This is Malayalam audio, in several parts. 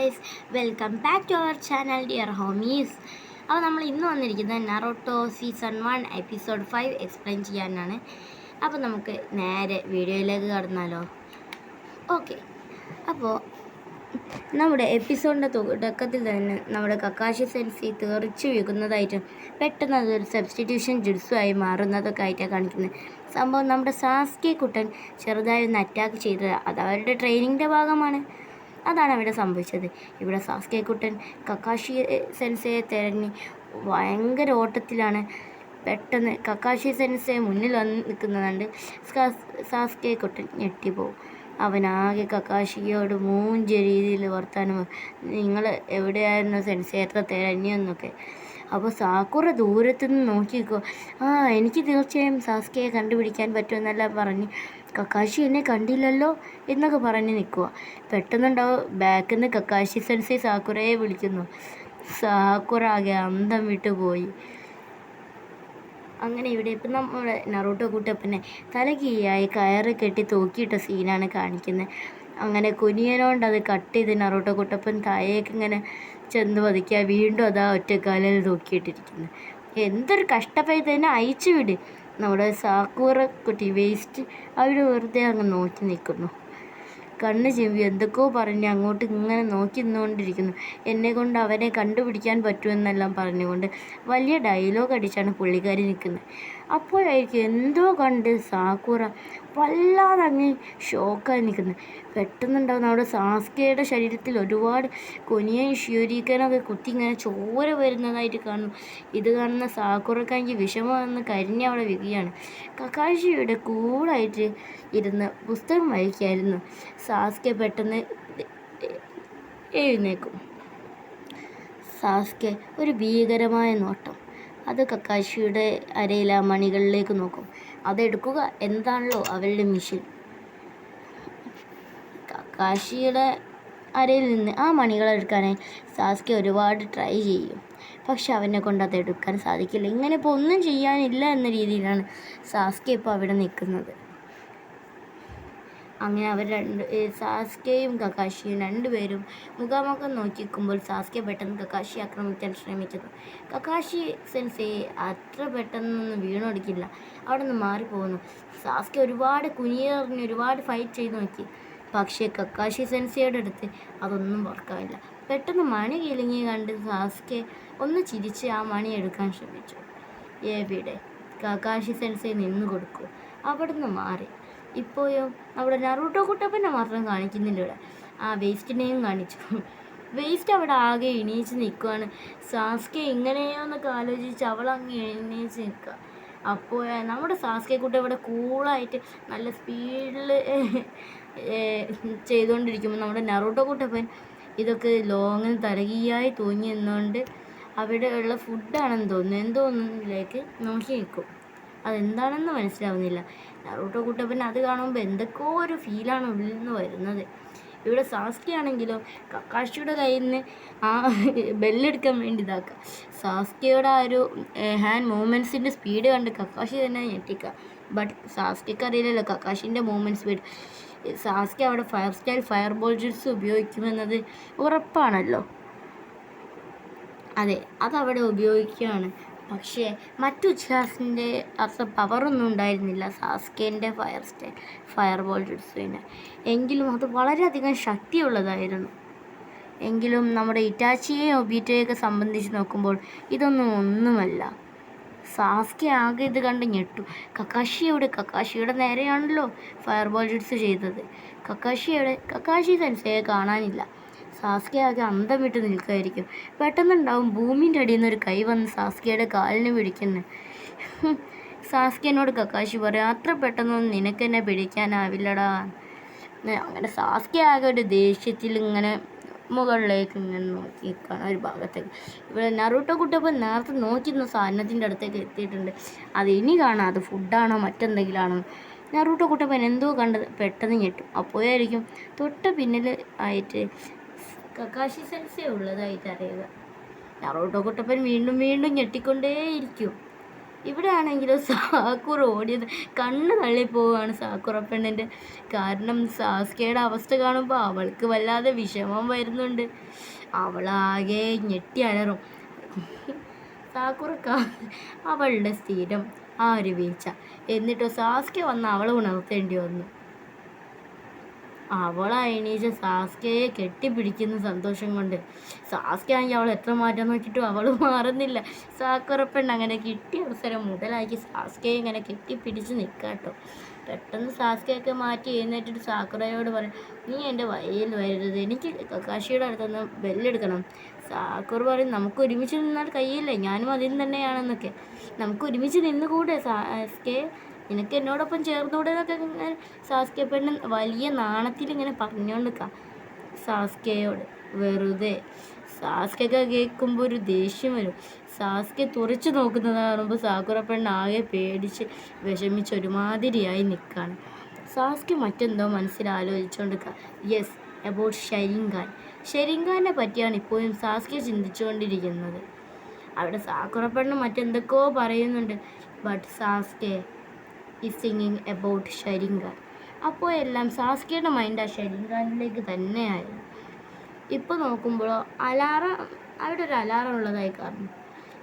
Guys, welcome back to our channel dear homies. അപ്പോൾ നമ്മൾ ഇന്ന് വന്നിരിക്കുന്നത് നറൂട്ടോ സീസൺ 1 എപ്പിസോഡ് 5 എക്സ്പ്ലെയിൻ ചെയ്യാനാണ്. അപ്പോൾ നമുക്ക് നേരെ വീഡിയോയിലേക്ക് കടന്നാലോ. ഓക്കെ, അപ്പോൾ നമ്മുടെ എപ്പിസോഡിൻ്റെ തുടക്കത്തിൽ തന്നെ നമ്മുടെ കക്കാഷി സെൻസി തെറിച്ച് വീഴുന്നതായിട്ടും പെട്ടെന്ന് അതൊരു സബ്സ്റ്റിറ്റ്യൂഷൻ ജുഡ്സു ആയി മാറുന്നതൊക്കെ ആയിട്ടാണ് കാണിക്കുന്നത്. സംഭവം നമ്മുടെ സാസ്കി കുട്ടൻ ചെറുതായി ഒന്ന് അറ്റാക്ക് ചെയ്തത് അത് അവരുടെ ട്രെയിനിങ്ങിൻ്റെ ഭാഗമാണ്. അതാണ് അവിടെ സംഭവിച്ചത്. ഇവിടെ സാസ്കെ കുട്ടൻ കക്കാഷി സെൻസയെ തിരഞ്ഞ് ഭയങ്കര ഓട്ടത്തിലാണ്. പെട്ടെന്ന് കക്കാഷി സെൻസയെ മുന്നിൽ വന്ന് നിൽക്കുന്നതുകൊണ്ട് സാസ്കെ കുട്ടൻ ഞെട്ടിപ്പോവും. അവനാകെ കക്കാഷിയോട് മൂഞ്ച രീതിയിൽ വർത്താനം, നിങ്ങൾ എവിടെയായിരുന്നു സെൻസെ, എത്ര തിരഞ്ഞെന്നൊക്കെ. അപ്പോൾ സാക്കുറ ദൂരത്തുനിന്ന് നോക്കിക്കോ, എനിക്ക് തീർച്ചയായും സാസ്കയെ കണ്ടുപിടിക്കാൻ പറ്റുമെന്നെല്ലാം പറഞ്ഞ് കക്കാഷി എന്നെ കണ്ടില്ലല്ലോ എന്നൊക്കെ പറഞ്ഞ് നിൽക്കുക. പെട്ടെന്നുണ്ടാവും ബാക്കിൽ നിന്ന് കക്കാഷി സെൻസെ സാക്കുറയെ വിളിക്കുന്നു. സാക്കുറ ആകെ അന്തം വിട്ടു പോയി. അങ്ങനെ ഇവിടെ ഇപ്പം നമ്മുടെ നറൂട്ടോ കുട്ടപ്പനെ തലകീയായി കയറ് കെട്ടി തൂക്കിയിട്ട സീനാണ് കാണിക്കുന്നത്. അങ്ങനെ കുനിയനോണ്ട് അത് കട്ട് ചെയ്ത് നറൂട്ടോ കുട്ടപ്പൻ താഴേക്ക് ഇങ്ങനെ ചെന്ന് പതിക്കുക. വീണ്ടും അതാ ഒറ്റക്കാലിൽ തൂക്കിയിട്ടിരിക്കുന്നത്. എന്തൊരു കഷ്ടപ്പെട്ട് തന്നെ അയച്ചു വിട്. നമ്മുടെ സാക്കൂറ കുട്ടി വേസ്റ്റ് അവിടെ വെറുതെ അങ്ങ് നോക്കി നിൽക്കുന്നു. കണ്ണ് ചിമ്പി എന്തൊക്കെയോ പറഞ്ഞ് അങ്ങോട്ട് ഇങ്ങനെ നോക്കി നിന്നുകൊണ്ടിരിക്കുന്നു. എന്നെ കൊണ്ട് അവനെ കണ്ടുപിടിക്കാൻ പറ്റുമെന്നെല്ലാം പറഞ്ഞുകൊണ്ട് വലിയ ഡയലോഗ് അടിച്ചാണ് പുള്ളിക്കാരി നിൽക്കുന്നത്. അപ്പോഴായിരിക്കും എന്തോ കണ്ട് സാക്കുറ വല്ലാതെ അങ്ങ് ഷോക്കായി നിൽക്കുന്നത്. പെട്ടെന്നുണ്ടാകുന്ന അവിടെ സാസ്കയുടെ ശരീരത്തിൽ ഒരുപാട് കൊനിയൻ ഷ്യൂരിക്കനൊക്കെ കുത്തി ഇങ്ങനെ ചോര വരുന്നതായിട്ട് കാണുന്നു. ഇത് കാണുന്ന സാക്കുറക്കാണെങ്കിൽ വിഷമം വന്ന് കരിഞ്ഞ് അവിടെ വിരിയാണ്. കക്കാഷിയുടെ കൂടായിട്ട് ഇരുന്ന് പുസ്തകം വായിക്കായിരുന്നു. സാസ്കെ പെട്ടെന്ന് എഴുന്നേക്കും. സാസ്കെ ഒരു ഭീകരമായ നോട്ടം, അത് കക്കാഷിയുടെ അരയിലെ മണികളിലേക്ക് നോക്കും. അതെടുക്കുക എന്താണല്ലോ അവരുടെ മിഷൻ. കക്കാഷിയുടെ അരയിൽ നിന്ന് ആ മണികളെടുക്കാനായി സാസ്കെ ഒരുപാട് ട്രൈ ചെയ്യും. പക്ഷെ അവനെ കൊണ്ട് അതെടുക്കാൻ സാധിക്കില്ല. ഇങ്ങനെ ഇപ്പോൾ ഒന്നും ചെയ്യാനില്ല എന്ന രീതിയിലാണ് സാസ്കെ ഇപ്പോൾ അവിടെ നിൽക്കുന്നത്. അങ്ങനെ അവർ സാസ്കെയും കക്കാഷിയും രണ്ടുപേരും മുഖാമുഖം നോക്കിക്കുമ്പോൾ സാസ്കെ പെട്ടെന്ന് കക്കാഷി ആക്രമിക്കാൻ ശ്രമിക്കുന്നു. കക്കാഷി സെൻസെ അത്ര പെട്ടെന്നൊന്നും വീണൊടിക്കില്ല, അവിടെ നിന്ന് മാറിപ്പോകുന്നു. സാസ്കെ ഒരുപാട് കുനിയെറിഞ്ഞ് ഒരുപാട് ഫൈറ്റ് ചെയ്ത് നോക്കി. പക്ഷേ കക്കാഷി സെൻസയുടെ അടുത്ത് അതൊന്നും വർക്കാവില്ല. പെട്ടെന്ന് മണി കിലുങ്ങി കണ്ട് സാസ്കെ ഒന്ന് ചിരിച്ച് ആ മണി എടുക്കാൻ ശ്രമിച്ചു. എവിടെ കക്കാഷി സെൻസെ നിന്ന് കൊടുക്കൂ. അവിടുന്ന് മാറി. ഇപ്പോഴും അവിടെ നറൂട്ടോ കുട്ടപ്പനെ മാത്രം കാണിക്കുന്നില്ല. ഇവിടെ ആ വേസ്റ്റിനെയും കാണിച്ചു. വേസ്റ്റ് അവിടെ ആകെ എണീച്ച് നിൽക്കുകയാണ്. സാസ്കെ ഇങ്ങനെയോന്നൊക്കെ ആലോചിച്ച് അവളങ്ങ് എണീച്ച് നിൽക്കുക. അപ്പോൾ നമ്മുടെ സാസ്കെ കുട്ട ഇവിടെ കൂളായിട്ട് നല്ല സ്പീഡിൽ ചെയ്തുകൊണ്ടിരിക്കുമ്പോൾ നമ്മുടെ നറൂട്ടോ കുട്ടപ്പൻ ഇതൊക്കെ ലോങ്ങിൽ തലകീയായി തൂങ്ങി നിന്നുകൊണ്ട് അവിടെയുള്ള ഫുഡാണെന്ന് തോന്നുന്നു എന്തോ ഒന്നിലേക്ക് നോക്കി നിൽക്കും. അതെന്താണെന്ന് മനസ്സിലാവുന്നില്ല. നറൂട്ടോ കുട്ടപ്പൻ അത് കാണുമ്പോൾ എന്തൊക്കെയോ ഒരു ഫീലാണ് ഉള്ളിൽ നിന്ന് വരുന്നത്. ഇവിടെ സാസ്കെ ആണെങ്കിലോ കക്കാഷിയുടെ കയ്യിൽ നിന്ന് ആ ബെല്ലെടുക്കാൻ വേണ്ടി ഇതാക്കുക. സാസ്കെയുടെ ആ ഒരു ഹാൻഡ് മൂവ്മെൻറ്റ്സിൻ്റെ സ്പീഡ് കണ്ട് കക്കാഷി തന്നെ ഞെട്ടിക്കുക. ബട്ട് സാസ്കെക്ക് അറിയില്ലല്ലോ കക്കാഷിൻ്റെ മൂവ്മെൻറ്റ് സ്പീഡ്. സാസ്കെ അവിടെ ഫയർ ബോൾ ജുട്സ് ഉപയോഗിക്കുമെന്നത് ഉറപ്പാണല്ലോ. അതെ, അതവിടെ ഉപയോഗിക്കുകയാണ്. പക്ഷേ മറ്റു ഉച്ഛ്വാസിൻ്റെ അത്ര പവറൊന്നും ഉണ്ടായിരുന്നില്ല സാസ്കേൻ്റെ ഫയർ ബോൾ ജുട്സുവിന്. എങ്കിലും അത് വളരെയധികം ശക്തിയുള്ളതായിരുന്നു. എങ്കിലും നമ്മുടെ ഇറ്റാച്ചിയെയും ഒബീറ്റയെയൊക്കെ സംബന്ധിച്ച് നോക്കുമ്പോൾ ഇതൊന്നും ഒന്നുമല്ല. സാസ്കെ ആകെ ഇത് കണ്ട് ഞെട്ടു. കക്കാഷിയുടെ നേരെയാണല്ലോ ഫയർ ബോൾ ജുട്സ് ചെയ്തത്. കക്കാഷി സെൻസയെ കാണാനില്ല. സാസ്കെ ആകെ അന്തം വിട്ട് നിൽക്കുകയായിരിക്കും. പെട്ടെന്നുണ്ടാവും ഭൂമിൻ്റെ അടിയിൽ നിന്ന് ഒരു കൈ വന്ന് സാസ്കയുടെ കാലിന് പിടിക്കുന്നത്. സാസ്കെനോട് കക്കാഷി പറയും, അത്ര പെട്ടെന്നൊന്നും നിനക്കെന്നെ പിടിക്കാനാവില്ലടാ. അങ്ങനെ സാസ്കെ ആകെ ഒരു ദേഷ്യത്തിൽ ഇങ്ങനെ മുകളിലേക്ക് ഇങ്ങനെ നോക്കി നിൽക്കുകയാണ് ഒരു ഭാഗത്തേക്ക്. ഇവിടെ നറൂട്ടോ കുട്ടപ്പൻ നേരത്തെ നോക്കിയിരുന്ന സാധനത്തിൻ്റെ അടുത്തേക്ക് എത്തിയിട്ടുണ്ട്. അത് ഇനി കാണാം, അത് ഫുഡാണോ മറ്റെന്തെങ്കിലും ആണോ. നറൂട്ടോ കുട്ടപ്പൻ എന്തോ കണ്ടത് പെട്ടെന്ന് ഞെട്ടും. അപ്പോഴായിരിക്കും തൊട്ട് പിന്നിൽ ആയിട്ട് കക്കാഷി സെൻസെ ഉള്ളതായിട്ട് അറിയുക. നറൂട്ടോ കുട്ടപ്പൻ വീണ്ടും വീണ്ടും ഞെട്ടിക്കൊണ്ടേയിരിക്കും. ഇവിടെ ആണെങ്കിലും സാക്കുറ ഓടിയത് കണ്ണ് തള്ളിപ്പോവുകയാണ് സാക്കുറ പെണ്ണിൻ്റെ. കാരണം സാസ്കയുടെ അവസ്ഥ കാണുമ്പോൾ അവൾക്ക് വല്ലാതെ വിഷമം വരുന്നുണ്ട്. അവളാകെ ഞെട്ടി അലറും. സാക്കുറ അവളുടെ സ്ഥിരം ആ ഒരു വീഴ്ച. എന്നിട്ടോ സാസ്കെ വന്ന് അവളെ ഉണർത്തേണ്ടി വന്നു. അവളെ എണീച്ച് സാസ്കയെ കെട്ടിപ്പിടിക്കുന്ന സന്തോഷം കൊണ്ട്. സാസ്ക ആണെങ്കിൽ അവൾ എത്ര മാറ്റാൻ നോക്കിയിട്ടും അവൾ മാറുന്നില്ല. സാക്കുറപ്പെണ്ണ് അങ്ങനെ കിട്ടിയ അവസരം മുതലാക്കി സാസ്കയെ ഇങ്ങനെ കെട്ടിപ്പിടിച്ച് നിൽക്കാട്ടോ. പെട്ടെന്ന് സാസ്കയൊക്കെ മാറ്റി എഴുന്നേറ്റിട്ട് സാക്കുറയോട് പറയും, നീ എൻ്റെ വഴിയിൽ വരരുത്, എനിക്ക് കക്കാഷിയുടെ അടുത്തുനിന്ന് ബെല്ലെടുക്കണം. സാക്കുറ പറയും, നമുക്ക് ഒരുമിച്ച് നിന്നാൽ കഴിയില്ലേ, ഞാനും അതിന് തന്നെയാണെന്നൊക്കെ. നമുക്ക് ഒരുമിച്ച് നിന്നുകൂടെ സാസ്കെ, നിനക്ക് എന്നോടൊപ്പം ചേർന്നുകൂടെ എന്നൊക്കെ സാസ്കെ പെണ്ണ് വലിയ നാണത്തിൽ ഇങ്ങനെ പറഞ്ഞുകൊണ്ടിരിക്കാം സാസ്കയോട്. വെറുതെ സാസ്കയൊക്കെ കേൾക്കുമ്പോൾ ഒരു ദേഷ്യം വരും. സാസ്കെ തുറച്ചു നോക്കുന്നത് കാണുമ്പോൾ സാക്കുറ പെണ്ണ് ആകെ പേടിച്ച് വിഷമിച്ച് ഒരുമാതിരിയായി നിൽക്കുകയാണ്. സാസ്കെ മറ്റെന്തോ മനസ്സിലാലോചിച്ചുകൊണ്ടിരിക്കുക. Yes, about ഷെരിൻഖാൻ. ഷെരിൻഖാനെ പറ്റിയാണ് ഇപ്പോഴും സാസ്കെ ചിന്തിച്ചുകൊണ്ടിരിക്കുന്നത്. അവിടെ സാക്കുറ പെണ്ണ് മറ്റെന്തൊക്കെയോ പറയുന്നുണ്ട്. But Sasuke is singing about Sharingan. അപ്പോൾ എല്ലാം സാസ്കയുടെ മൈൻഡ് ആ ഷെരിൻഖാനിലേക്ക് തന്നെയായിരുന്നു. ഇപ്പോൾ നോക്കുമ്പോഴോ അവിടെ ഒരു അലാറം ഉള്ളതായി കാണുന്നു.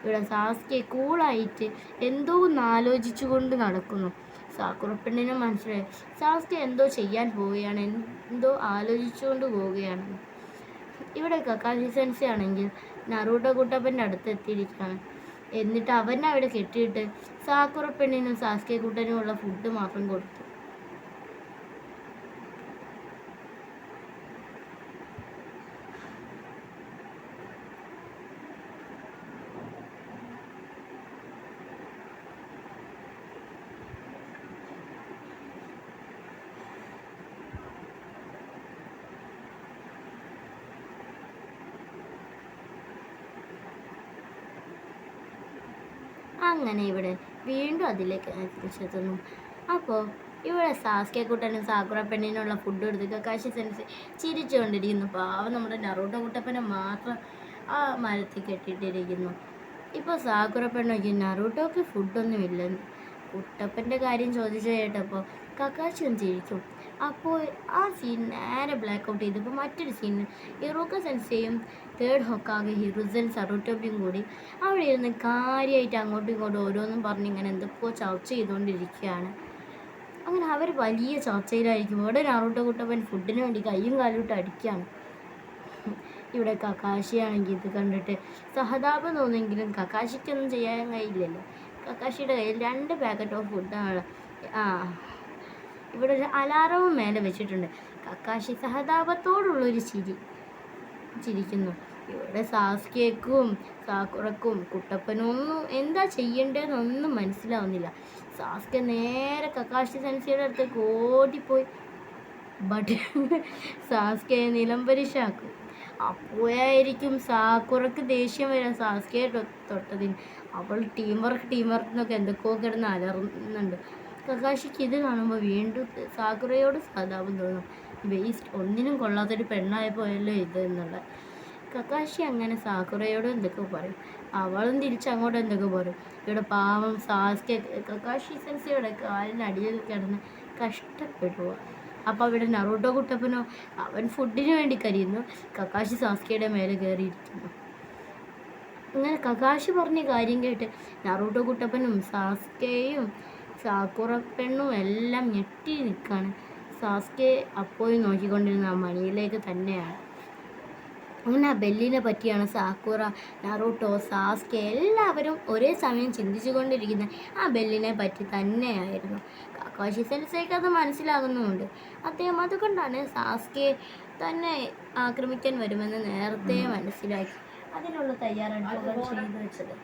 ഇവിടെ സാസ്കെ കൂളായിട്ട് എന്തോ ഒന്ന് ആലോചിച്ചു കൊണ്ട് നടക്കുന്നു. സാക്കുറ പെണ്ണിന് മനസ്സിലായി സാസ്കെ എന്തോ ചെയ്യാൻ പോവുകയാണ്, എന്തോ ആലോചിച്ചുകൊണ്ട് പോവുകയാണ്. ഇവിടെ കക്കാഷി സെൻസി ആണെങ്കിൽ നറൂട്ടോ കുട്ടപ്പൻ്റെ അടുത്ത് എത്തിയിരിക്കുകയാണ്. എന്നിട്ട് അവനെ അവിടെ കെട്ടിയിട്ട് സാക്കുറ പെണ്ണിനും സാസ്കെ കുട്ടനുമുള്ള ഫുഡ് മാത്രം കൊടുത്തു. അങ്ങനെ ഇവിടെ വീണ്ടും അതിലേക്ക് തിരിച്ചെത്തുന്നു. അപ്പോൾ ഇവിടെ സാസ്കെ കുട്ടനും സാക്കുറ പെണ്ണിനുള്ള ഫുഡ് എടുത്ത് കക്കാഷി സെൻസി ചിരിച്ചുകൊണ്ടിരിക്കുന്നു. പാവം നമ്മുടെ നറൂട്ടോ കുട്ടപ്പനെ മാത്രം ആ മരത്തിൽ കെട്ടിയിട്ടിരിക്കുന്നു. ഇപ്പോൾ സാക്കുറ പെണ്ണ് നോക്കി നറൂട്ടോക്ക് ഫുഡൊന്നുമില്ലെന്ന്. കുട്ടപ്പൻ്റെ കാര്യം ചോദിച്ചു കേട്ടപ്പോൾ കക്കാഷി ഒന്ന് ചിരിക്കും. അപ്പോൾ ആ സീൻ നേരെ ബ്ലാക്ക് ഔട്ട് ചെയ്തപ്പോൾ മറ്റൊരു സീനിൽ ഇറോക്ക സെൻസയും തേർഡ് ഹൊക്കാകെ ഹിറുസൻ സറൂട്ടോബിയും കൂടി അവിടെ ഇരുന്ന് കാര്യമായിട്ട് അങ്ങോട്ടും ഇങ്ങോട്ടും ഓരോന്നും പറഞ്ഞ് ഇങ്ങനെ എന്തൊക്കെയോ ചർച്ച ചെയ്തുകൊണ്ടിരിക്കുകയാണ്. അങ്ങനെ അവർ വലിയ ചർച്ചയിലായിരിക്കും. ഇവിടെ നറൂട്ടോ കുട്ടപ്പൻ ഫുഡിന് വേണ്ടി കയ്യും കാലിട്ട് അടിക്കുകയാണ്. ഇവിടെ കക്കാഷിയാണെങ്കിൽ ഇത് കണ്ടിട്ട് സഹതാപം തോന്നുമെങ്കിലും കക്കാഷിക്കൊന്നും ചെയ്യാൻ കഴിയില്ലല്ലോ. കക്കാഷിയുടെ കയ്യിൽ 2 പാക്കറ്റ് ഓഫ് ഫുഡാണ്. ഇവിടെ ഒരു അലാറവും മേലെ വെച്ചിട്ടുണ്ട്. കക്കാഷി സഹതാപത്തോടുള്ളൊരു ചിരിക്കുന്നു. ഇവിടെ സാസ്കേക്കും സാക്കുറക്കും കുട്ടപ്പനും ഒന്നും എന്താ ചെയ്യേണ്ടതെന്നൊന്നും മനസ്സിലാവുന്നില്ല. സാസ്കെ നേരെ കക്കാഷി സെൻസിയുടെ അടുത്തേക്ക് ഓടിപ്പോയി. ബട്ട് സാസ്കയെ നിലംപരിശാക്കും. അപ്പോഴായിരിക്കും സാക്കുറക്ക് ദേഷ്യം വരാൻ സാസ്കയെ തൊട്ടതിന്. അവൾ ടീം വർക്ക് എന്നൊക്കെ എന്തൊക്കെയോ കിടന്ന് അലറുന്നുണ്ട്. കക്കാഷിക്ക് ഇത് കാണുമ്പോൾ വീണ്ടും സാക്കുറയോട് സഹതാപം തോന്നും. വേസ്റ്റ്, ഒന്നിനും കൊള്ളാത്തൊരു പെണ്ണായി പോയല്ലോ ഇത് എന്നുള്ള. കക്കാഷി അങ്ങനെ സാക്കുറയോട് എന്തൊക്കെ പറയും. അവളും തിരിച്ചങ്ങോട്ട് എന്തൊക്കെ പറയും. ഇവിടെ പാവം സാസ്കെ കക്കാഷി സെൻസിയുടെ കാലിനടിയിൽ കിടന്ന് കഷ്ടപ്പെടുക. അപ്പോൾ അവിടെ നറൂട്ടോ കുട്ടപ്പനോ അവൻ ഫുഡിന് വേണ്ടി കരിയുന്നു. കക്കാഷി സാസ്കയുടെ മേലെ കയറിയിരിക്കുന്നു. അങ്ങനെ കക്കാഷി പറഞ്ഞ കാര്യം കേട്ട് നറൂട്ടോ കുട്ടപ്പനും സാസ്കയും സാക്കുറ പെണ്ണും എല്ലാം ഞെട്ടി നിൽക്കുകയാണ്. സാസ്കെ അപ്പോഴും നോക്കിക്കൊണ്ടിരുന്ന ആ മണിയിലേക്ക് തന്നെയാണ്. അങ്ങനെ ആ ബെല്ലിനെ പറ്റിയാണ് സാക്കുറ, നറൂട്ടോ, സാസ്കെ എല്ലാവരും ഒരേ സമയം ചിന്തിച്ചു കൊണ്ടിരിക്കുന്ന ആ ബെല്ലിനെ പറ്റി തന്നെയായിരുന്നു. കക്കാഷി സെൻസേക്ക് അത് മനസ്സിലാകുന്നുമുണ്ട്. അദ്ദേഹം അതുകൊണ്ടാണ് സാസ്കെ തന്നെ ആക്രമിക്കാൻ വരുമെന്ന് നേരത്തെ മനസ്സിലാക്കി അതിനുള്ള തയ്യാറെടുപ്പുകൾ ചെയ്തു വെച്ചത്.